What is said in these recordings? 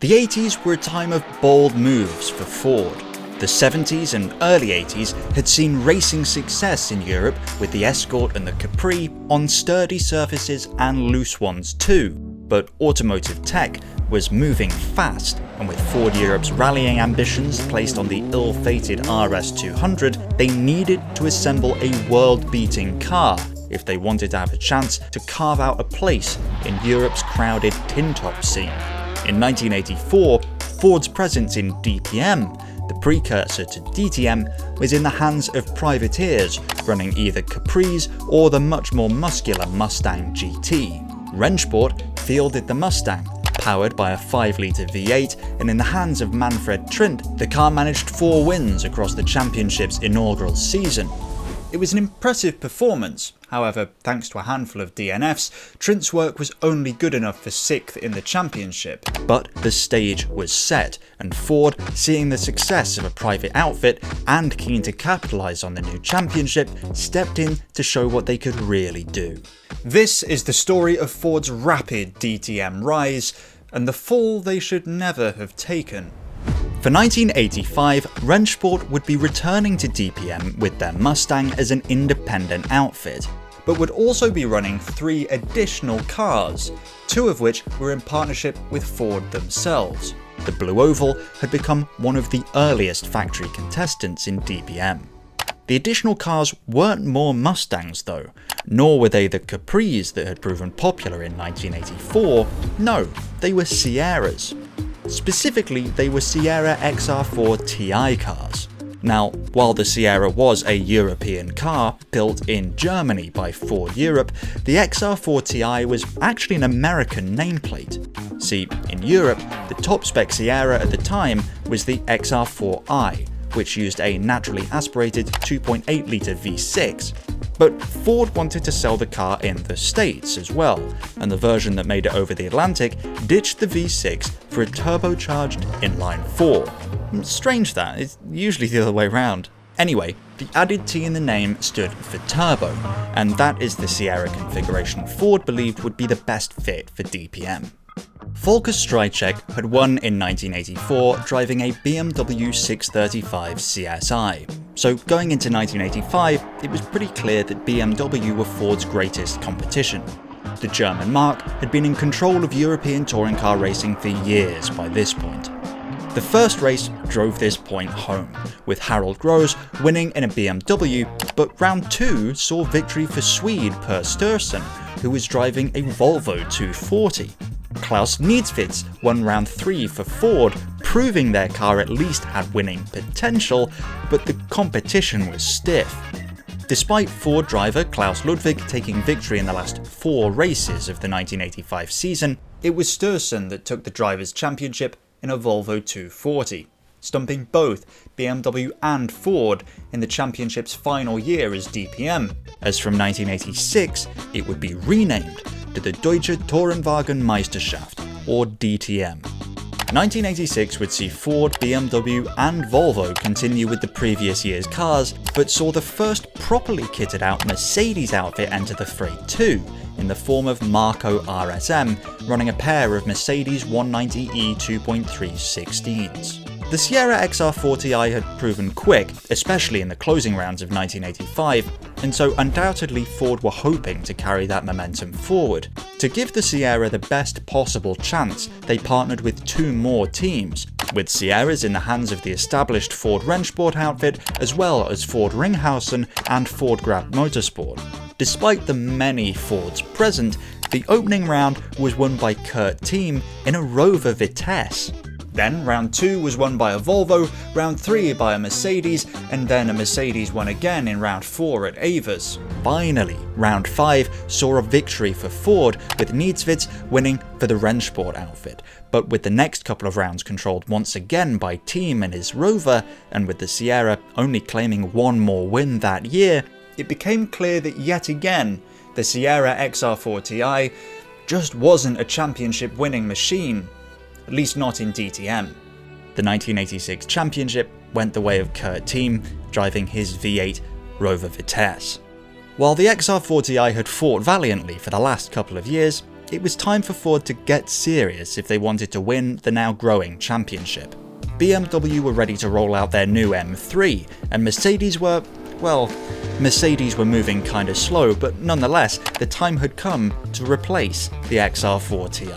The 80s were a time of bold moves for Ford. The 70s and early 80s had seen racing success in Europe with the Escort and the Capri on sturdy surfaces and loose ones too, but automotive tech was moving fast, and with Ford Europe's rallying ambitions placed on the ill-fated RS500, they needed to assemble a world-beating car if they wanted to have a chance to carve out a place in Europe's crowded tin-top scene. In 1984, Ford's presence in DTM, the precursor to DTM, was in the hands of privateers running either Capris or the much more muscular Mustang GT. Rennsport fielded the Mustang, powered by a 5-litre V8, and in the hands of Manfred Trint, the car managed 4 wins across the championship's inaugural season. It was an impressive performance. However, thanks to a handful of DNFs, Trint's work was only good enough for 6th in the championship. But the stage was set, and Ford, seeing the success of a private outfit and keen to capitalise on the new championship, stepped in to show what they could really do. This is the story of Ford's rapid DTM rise, and the fall they should never have taken. For 1985, Rennsport would be returning to DTM with their Mustang as an independent outfit, but would also be running 3 additional cars, 2 of which were in partnership with Ford themselves. The Blue Oval had become one of the earliest factory contestants in DTM. The additional cars weren't more Mustangs though, nor were they the Capris that had proven popular in 1984, no, they were Sierras. Specifically, they were Sierra XR4 Ti cars. Now, while the Sierra was a European car built in Germany by Ford Europe, the XR4 Ti was actually an American nameplate. See, in Europe, the top-spec Sierra at the time was the XR4i, which used a naturally aspirated 2.8-litre V6. But Ford wanted to sell the car in the States as well, and the version that made it over the Atlantic ditched the V6 for a turbocharged inline-4. Strange that, it's usually the other way around. Anyway, the added T in the name stood for turbo, and that is the Sierra configuration Ford believed would be the best fit for DTM. Volker Strycek had won in 1984 driving a BMW 635 CSI. So going into 1985, it was pretty clear that BMW were Ford's greatest competition. The German Mark had been in control of European touring car racing for years by this point. The first race drove this point home, with Harald Gross winning in a BMW, but round 2 saw victory for Swede Per Stursen, who was driving a Volvo 240. Klaus Niedzwiez won round 3 for Ford, proving their car at least had winning potential, but the competition was stiff. Despite Ford driver Klaus Ludwig taking victory in the last 4 races of the 1985 season, it was Stursen that took the Drivers' Championship in a Volvo 240, stumping both BMW and Ford in the championship's final year as DTM, as from 1986 it would be renamed to the Deutsche Tourenwagen Meisterschaft, or DTM. 1986 would see Ford, BMW and Volvo continue with the previous year's cars, but saw the first properly kitted out Mercedes outfit enter the fray too, in the form of Marco RSM, running a pair of Mercedes 190e 2.3 16s. The Sierra XR4 Ti had proven quick, especially in the closing rounds of 1985, and so undoubtedly Ford were hoping to carry that momentum forward. To give the Sierra the best possible chance, they partnered with 2 more teams, with Sierras in the hands of the established Ford Rennsport outfit, as well as Ford Ringhausen and Ford Grab Motorsport. Despite the many Fords present, the opening round was won by Kurt Team in a Rover Vitesse. Then round 2 was won by a Volvo, round 3 by a Mercedes, and then a Mercedes won again in round 4 at Avers. Finally, round 5 saw a victory for Ford, with Niedzwiez winning for the Rennsport outfit, but with the next couple of rounds controlled once again by Team and his Rover, and with the Sierra only claiming 1 more win that year, it became clear that yet again, the Sierra XR4 Ti just wasn't a championship winning machine. At least not in DTM. The 1986 championship went the way of Kurt Team, driving his V8 Rover Vitesse. While the XR4 Ti had fought valiantly for the last couple of years, it was time for Ford to get serious if they wanted to win the now growing championship. BMW were ready to roll out their new M3, and Mercedes were moving kinda slow, but nonetheless, the time had come to replace the XR4 Ti.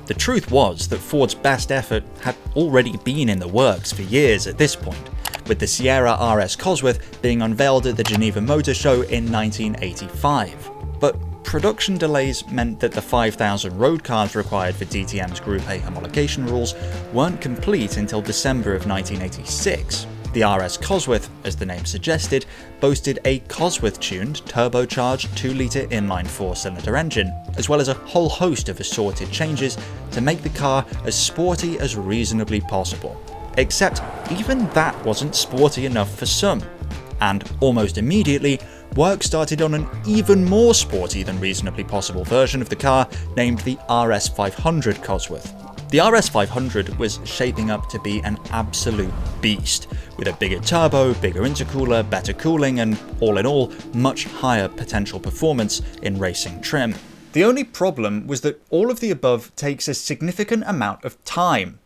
The truth was that Ford's best effort had already been in the works for years at this point, with the Sierra RS Cosworth being unveiled at the Geneva Motor Show in 1985. But production delays meant that the 5,000 road cars required for DTM's Group A homologation rules weren't complete until December of 1986. The RS Cosworth, as the name suggested, boasted a Cosworth-tuned, turbocharged 2-litre inline 4-cylinder engine, as well as a whole host of assorted changes to make the car as sporty as reasonably possible. Except even that wasn't sporty enough for some, and almost immediately, work started on an even more sporty than reasonably possible version of the car named the RS500 Cosworth. The RS500 was shaping up to be an absolute beast, with a bigger turbo, bigger intercooler, better cooling, and all in all, much higher potential performance in racing trim. The only problem was that all of the above takes a significant amount of time,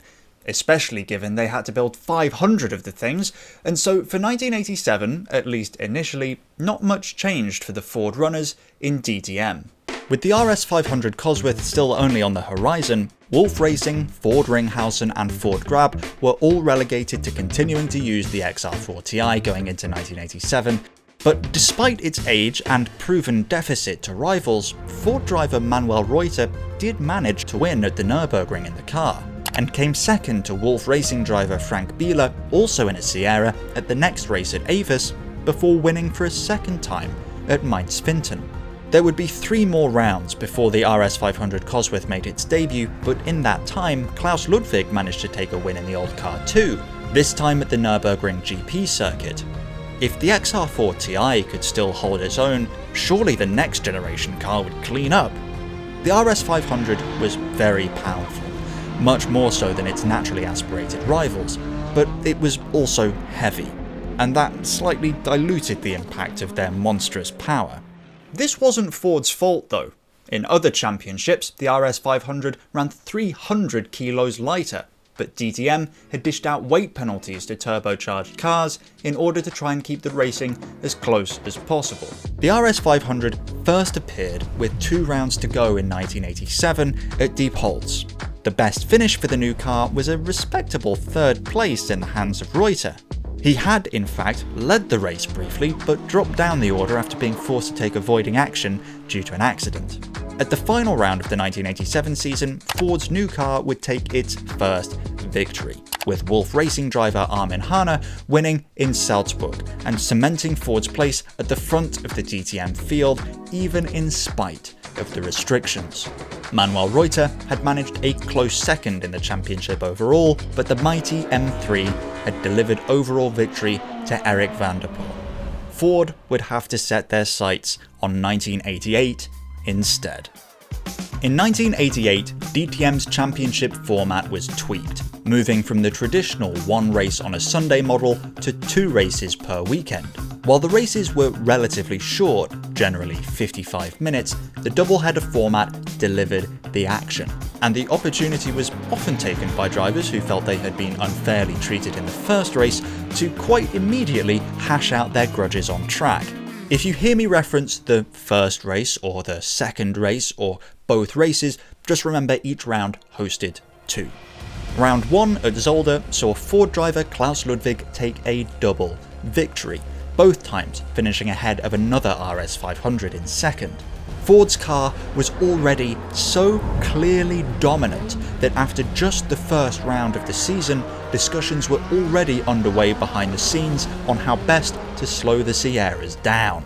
especially given they had to build 500 of the things, and so for 1987, at least initially, not much changed for the Ford runners in DTM. With the RS500 Cosworth still only on the horizon, Wolf Racing, Ford Ringhausen and Ford Grab were all relegated to continuing to use the XR4 Ti going into 1987, but despite its age and proven deficit to rivals, Ford driver Manuel Reuter did manage to win at the Nürburgring in the car, and came second to Wolf Racing driver Frank Biela, also in a Sierra, at the next race at Avis, before winning for a second time at Mainz-Finten. There would be 3 more rounds before the RS500 Cosworth made its debut, but in that time, Klaus Ludwig managed to take a win in the old car too, this time at the Nürburgring GP circuit. If the XR4 Ti could still hold its own, surely the next generation car would clean up. The RS500 was very powerful, much more so than its naturally aspirated rivals, but it was also heavy, and that slightly diluted the impact of their monstrous power. This wasn't Ford's fault though. In other championships, the RS500 ran 300 kilos lighter, but DTM had dished out weight penalties to turbocharged cars in order to try and keep the racing as close as possible. The RS500 first appeared with 2 rounds to go in 1987 at Deep Holz. The best finish for the new car was a respectable 3rd place in the hands of Reuter. He had, in fact, led the race briefly, but dropped down the order after being forced to take avoiding action due to an accident. At the final round of the 1987 season, Ford's new car would take its first victory, with Wolf Racing driver Armin Hahne winning in Salzburg and cementing Ford's place at the front of the DTM field, even in spite of the restrictions. Manuel Reuter had managed a close second in the championship overall, but the mighty M3 had delivered overall victory to Eric van der Poel. Ford would have to set their sights on 1988 instead. In 1988, DTM's championship format was tweaked, moving from the traditional 1 race on a Sunday model to 2 races per weekend. While the races were relatively short, generally 55 minutes, the doubleheader format delivered the action, and the opportunity was often taken by drivers who felt they had been unfairly treated in the first race to quite immediately hash out their grudges on track. If you hear me reference the first race or the second race or both races, just remember each round hosted 2. Round 1 at Zolder saw Ford driver Klaus Ludwig take a double victory, both times finishing ahead of another RS500 in second. Ford's car was already so clearly dominant that after just the first round of the season, discussions were already underway behind the scenes on how best to slow the Sierras down,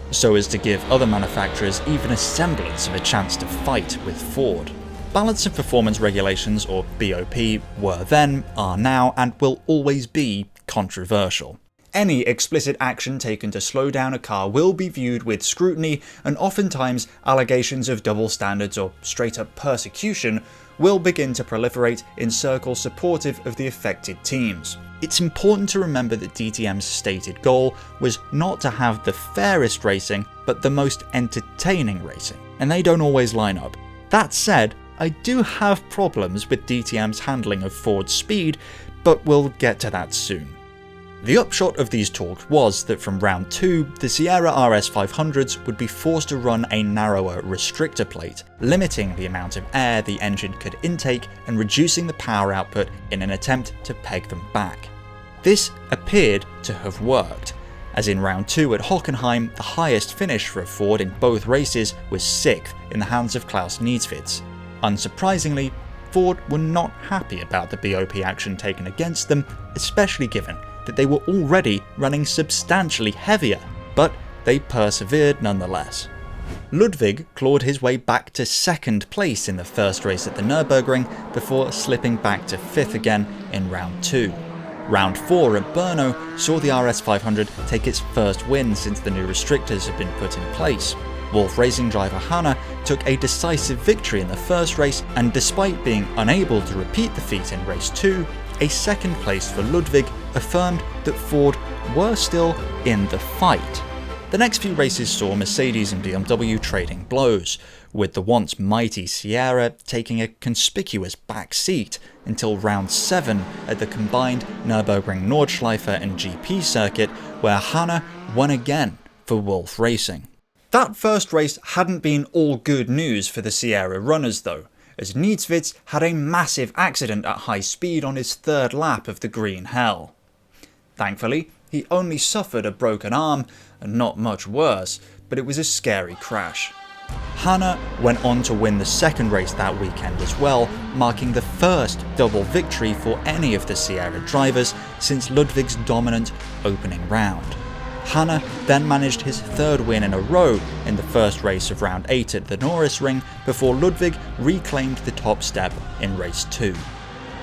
so as to give other manufacturers even a semblance of a chance to fight with Ford. Balance of Performance Regulations, or BOP, were then, are now, and will always be controversial. Any explicit action taken to slow down a car will be viewed with scrutiny, and oftentimes allegations of double standards or straight-up persecution will begin to proliferate in circles supportive of the affected teams. It's important to remember that DTM's stated goal was not to have the fairest racing, but the most entertaining racing, and they don't always line up. That said, I do have problems with DTM's handling of Ford's speed, but we'll get to that soon. The upshot of these talks was that from round 2, the Sierra RS500s would be forced to run a narrower restrictor plate, limiting the amount of air the engine could intake and reducing the power output in an attempt to peg them back. This appeared to have worked, as in round 2 at Hockenheim, the highest finish for a Ford in both races was 6th in the hands of Klaus Niedzwiez. Unsurprisingly, Ford were not happy about the BOP action taken against them, especially given that they were already running substantially heavier, but they persevered nonetheless. Ludwig clawed his way back to 2nd place in the first race at the Nürburgring before slipping back to 5th again in round 2. Round 4 at Brno saw the RS500 take its first win since the new restrictors had been put in place. Wolf Racing driver Hanna took a decisive victory in the first race, and despite being unable to repeat the feat in race 2, a 2nd place for Ludwig affirmed that Ford were still in the fight. The next few races saw Mercedes and BMW trading blows, with the once mighty Sierra taking a conspicuous back seat until round 7 at the combined Nürburgring Nordschleife and GP circuit, where Hanna won again for Wolf Racing. That first race hadn't been all good news for the Sierra runners though, as Niedzwiez had a massive accident at high speed on his 3rd lap of the Green Hell. Thankfully, he only suffered a broken arm, and not much worse, but it was a scary crash. Hanna went on to win the 2nd race that weekend as well, marking the first double victory for any of the Sierra drivers since Ludwig's dominant opening round. Hanna then managed his 3rd win in a row in the first race of round 8 at the Norris Ring before Ludwig reclaimed the top step in race 2.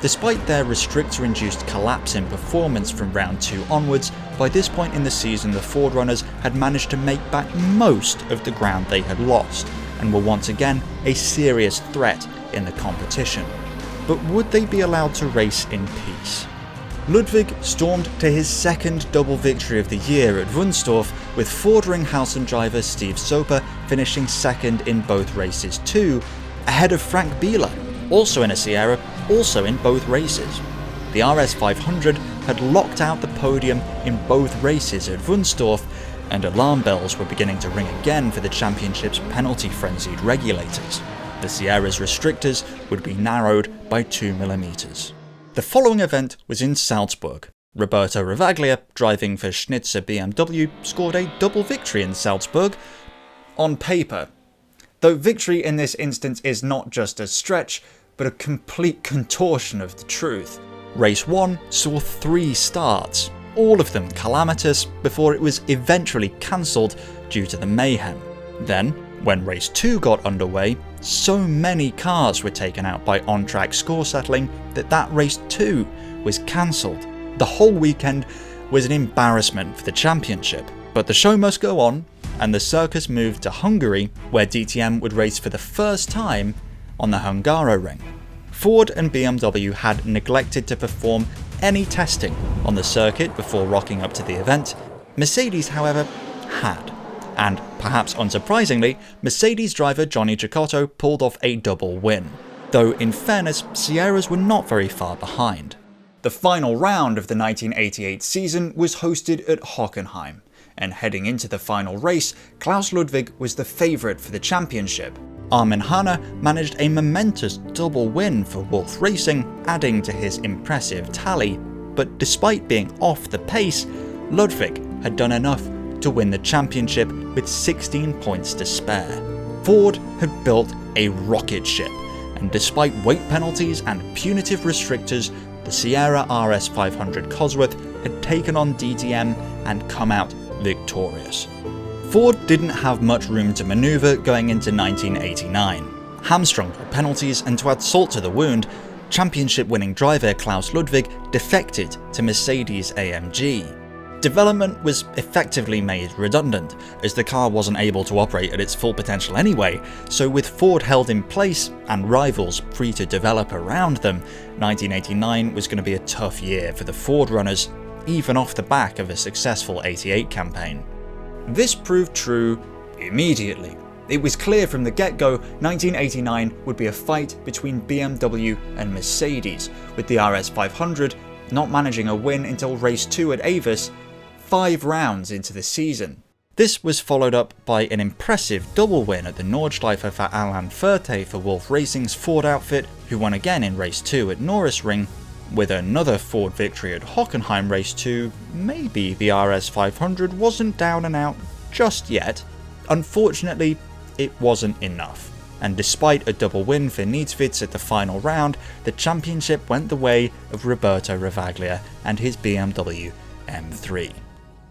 Despite their restrictor-induced collapse in performance from round 2 onwards, by this point in the season the Ford runners had managed to make back most of the ground they had lost, and were once again a serious threat in the competition. But would they be allowed to race in peace? Ludwig stormed to his 2nd double victory of the year at Wunstorf, with Ford Ringhausen driver Steve Soper finishing 2nd in both races too, ahead of Frank Biela, also in a Sierra, also in both races. The RS500 had locked out the podium in both races at Wunstorf, and alarm bells were beginning to ring again for the championship's penalty-frenzied regulators. The Sierra's restrictors would be narrowed by 2mm. The following event was in Salzburg. Roberto Ravaglia, driving for Schnitzer BMW, scored a double victory in Salzburg on paper, though victory in this instance is not just a stretch, but a complete contortion of the truth. Race 1 saw 3 starts, all of them calamitous, before it was eventually cancelled due to the mayhem. Then, when race 2 got underway, so many cars were taken out by on-track score settling that race 2 was cancelled. The whole weekend was an embarrassment for the championship, but the show must go on, and the circus moved to Hungary, where DTM would race for the first time on the Hungaroring. Ford and BMW had neglected to perform any testing on the circuit before rocking up to the event. Mercedes, however, had. And, perhaps unsurprisingly, Mercedes driver Johnny Cecotto pulled off a double win. Though, in fairness, Sierras were not very far behind. The final round of the 1988 season was hosted at Hockenheim, and heading into the final race, Klaus Ludwig was the favourite for the championship. Armin Hanna managed a momentous double win for Wolf Racing, adding to his impressive tally, but despite being off the pace, Ludwig had done enough to win the championship with 16 points to spare. Ford had built a rocket ship, and despite weight penalties and punitive restrictors, the Sierra RS500 Cosworth had taken on DTM and come out victorious. Ford didn't have much room to manoeuvre going into 1989. Hamstrung by penalties, and to add salt to the wound, championship-winning driver Klaus Ludwig defected to Mercedes AMG. Development was effectively made redundant, as the car wasn't able to operate at its full potential anyway, so with Ford held in place and rivals free to develop around them, 1989 was going to be a tough year for the Ford runners, even off the back of a successful '88 campaign. This proved true immediately, It was clear from the get-go 1989 would be a fight between BMW and Mercedes, with the RS500 not managing a win until race 2 at Avis, 5 rounds into the season. This was followed up by an impressive double win at the Nordschleife for Alain Furte for Wolf Racing's Ford outfit, who won again in race 2 at Norrisring, with another Ford victory at Hockenheim race 2. Maybe the RS500 wasn't down and out just yet. Unfortunately, it wasn't enough, and despite a double win for Niedzwiez at the final round, the championship went the way of Roberto Ravaglia and his BMW M3.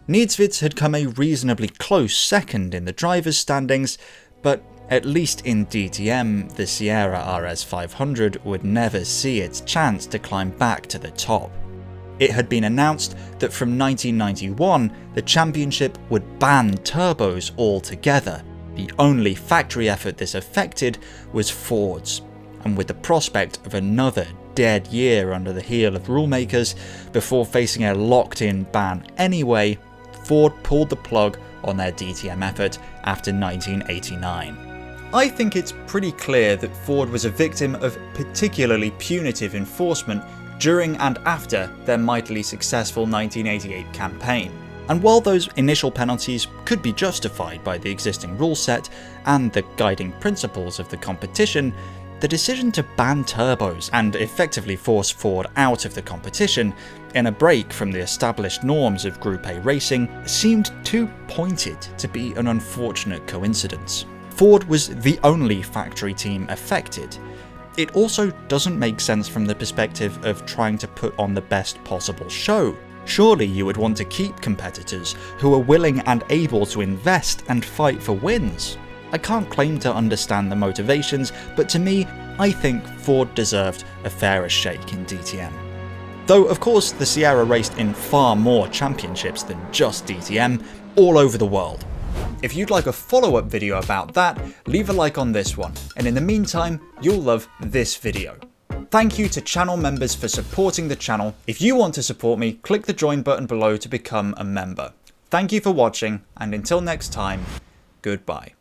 Niedzwiez had come a reasonably close second in the drivers' standings, but at least in DTM, the Sierra RS500 would never see its chance to climb back to the top. It had been announced that from 1991, the championship would ban turbos altogether. The only factory effort this affected was Ford's, and with the prospect of another dead year under the heel of rulemakers before facing a locked-in ban anyway, Ford pulled the plug on their DTM effort after 1989. I think it's pretty clear that Ford was a victim of particularly punitive enforcement during and after their mightily successful 1988 campaign. And while those initial penalties could be justified by the existing rule set and the guiding principles of the competition, the decision to ban turbos and effectively force Ford out of the competition in a break from the established norms of Group A racing seemed too pointed to be an unfortunate coincidence. Ford was the only factory team affected. It also doesn't make sense from the perspective of trying to put on the best possible show. Surely you would want to keep competitors who are willing and able to invest and fight for wins. I can't claim to understand the motivations, but to me, I think Ford deserved a fairer shake in DTM. Though of course the Sierra raced in far more championships than just DTM, all over the world. If you'd like a follow-up video about that, leave a like on this one, and in the meantime, you'll love this video. Thank you to channel members for supporting the channel. If you want to support me, click the join button below to become a member. Thank you for watching, and until next time, goodbye.